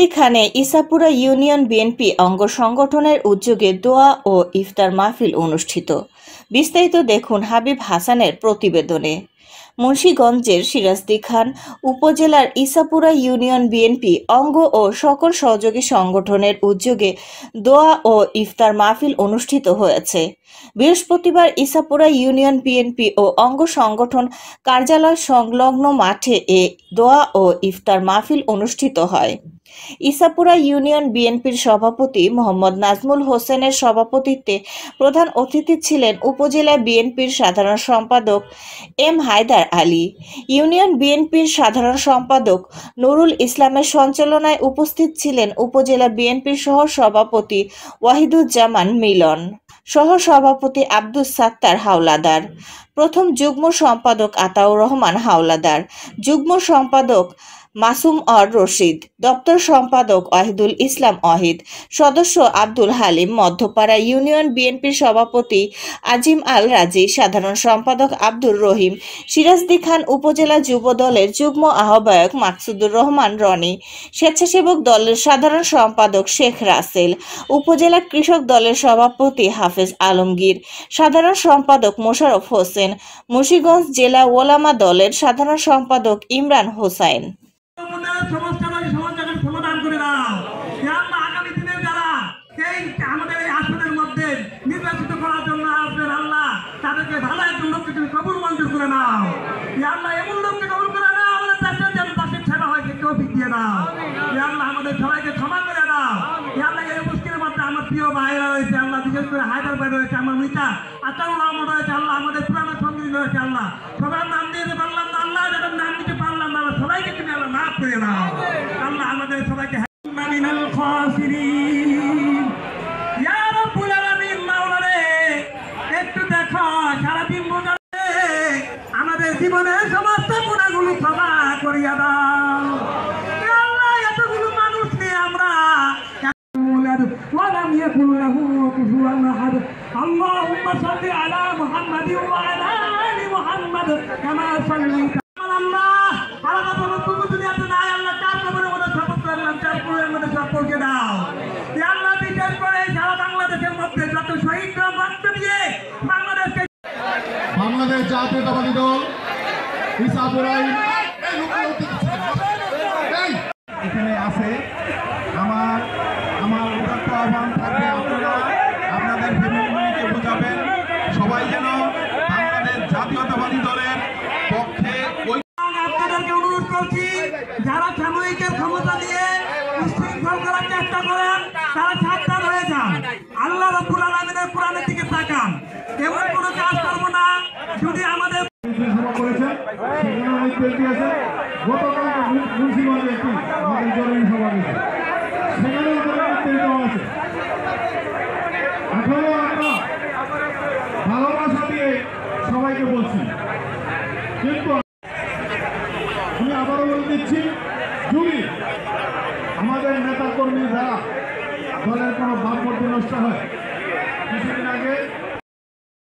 সিরাজদিখানে Isapura union BNP অঙ্গ সংগঠনের উদ্যোগে দোয়া ও ইফতার মাহফিল অনুষ্ঠিত। বিস্তারিত দেখুন হাবিব হাসানের প্রতিবেদনে। মুন্সিগঞ্জের সিরাজদিখান উপজেলার ইসাপুরা ইউনিয়ন বিএনপি অঙ্গ ও সকল সহযোগী সংগঠনের উদ্যোগে দোয়া ও ইফতার মাহফিল অনুষ্ঠিত হয়েছে। বৃহস্পতিবার ইসাপুরা ইউনিয়ন বিএনপি ও অঙ্গ সংগঠন কার্যালয় সংলগ্ন মাঠে এ দোয়া ও ইফতার মাহফিল অনুষ্ঠিত হয়। ইসাপুরা ইউনিয়ন বিএনপির সভাপতি মোহাম্মদ নাজমুল হোসেনের সভাপতিত্বে প্রধান অতিথি ছিলেন উপজেলা বিএনপির সাধারণ সম্পাদক এম হায়দার আলী। ইউনিয়ন বিএনপির সাধারণ সম্পাদক নুরুল ইসলামের সঞ্চালনায় উপস্থিত ছিলেন উপজেলা বিএনপির সহ সভাপতি ওয়াহিদুজ্জামান মিলন, সহ সভাপতি আব্দুস সাত্তার হাওলাদার, প্রথম যুগ্ম সম্পাদক আতাউর রহমান হাওলাদার, যুগ্ম সম্পাদক মাসুম অর রশিদ, দপ্তর সম্পাদক ওয়াহিদুল ইসলাম ওয়াহিদ, সদস্য আব্দুল হালিম, মধ্যপাড়া ইউনিয়ন বিএনপির সভাপতি আজিম আল রাজি, সাধারণ সম্পাদক আব্দুর রহিম, সিরাজদিখান উপজেলা যুব দলের যুগ্ম আহ্বায়ক মাকসুদুর রহমান রনি, স্বেচ্ছাসেবক দলের সাধারণ সম্পাদক শেখ রাসেল, উপজেলা কৃষক দলের সভাপতি হাফেজ আলমগীর, সাধারণ সম্পাদক মোশাররফ হোসেন, মুন্সিগঞ্জ জেলা ওলামা দলের সাধারণ সম্পাদক ইমরান হোসাইন। সমাধান করে দাও আগামী দিনের যারা আমাদের এই আসনের মধ্যে নির্বাচিত করার জন্য আসবেন আল্লাহ, তাদেরকে ভালো একজন লোককে তুমি কবুল মঞ্জুর করে নাও। আল্লাহ এমন লোককে কবুল করে নাও আমাদের দেশের যেন দেশের সেবা হয় তৌফিক দিয়ে দাও। আল্লাহ আমাদের সবাইকে ক্ষমা করে দাও। আল্লাহ এই উপস্থিতির মধ্যে আমার প্রিয় ভাইরা রয়েছে, আল্লাহ বিশেষ করে হায়দার ভাই রয়েছে, আমার মিতা আতাউর রহমান রয়েছে, আল্লাহ আমাদের পুরানো সঙ্গী রয়েছে, আল্লাহ সবার নাম দিতে পারলাম না, আল্লাহ যাদের নাম দিতে পারলাম না, সবাইকে তুমি আল্লাহ মাফ করে দাও। আল্লাহ আমাদের সবাইকে মিনাল খাসিরিন ইয়া রাব্বুল আলামিন। মাওলানা একটু দেখো সারাদিন বোঝালে আমাদের জীবনের সমস্ত গুনাহগুলো ক্ষমা করিয়া দাও। আল্লাহ এতগুলো মানুষ নিয়ে আমরা ওয়ালাম ইয়াকুল লাহু কুফুয়ান আহাদ। আল্লাহুম্মা সাল্লি আলা মুহাম্মাদ ওয়া আলা আলি মুহাম্মাদ কামা সাল্লাইতা আল্লাহ আলাদা কোনো দুনিয়াতে নাই। আল্লাহ কার কবরে ওদের শপথ করলাম তার পুরের মধ্যে সম্পর্কে দাও। আল্লাহ বিশেষ করে সারা বাংলাদেশের মধ্যে যত শহীদরা রক্ত দিয়ে বাংলাদেশ জাতীয়তাবাদী দল ইসাপুরাই এখানে আছে। আমার উদাত্ত আহ্বান থাকবে, আপনারা আপনাদের ফ্যামিলিকে বোঝাবেন সবাই যেন বাংলাদেশ জাতীয়তাবাদী দলের পক্ষে। আপনাদেরকে অনুরোধ করছি, যারা সাময়িকের ক্ষমতা দিয়ে উশৃঙ্খল করার চেষ্টা করেন তারা সাবধান হয়ে যান। আল্লাহ রাব্বুল আলামিনের কোরআনের দিকে তাকান। এমন কোনো কাজ করবো না যদি আমাদের সভা করেছেন সেখানে অনেক ব্যক্তি আছে। গতকাল মুন্সিগঞ্জে একটি আমাদের জরুরি সভা গেছে, সেখানে আছে। এখনো আমরা ভালোবাসা দিয়ে সবাইকে বলছি, কিন্তু আমি আবারও বলে দিচ্ছি, যদি আমাদের নেতা কর্মী দ্বারা দলের কোনো ভাবমূর্তি নষ্ট হয়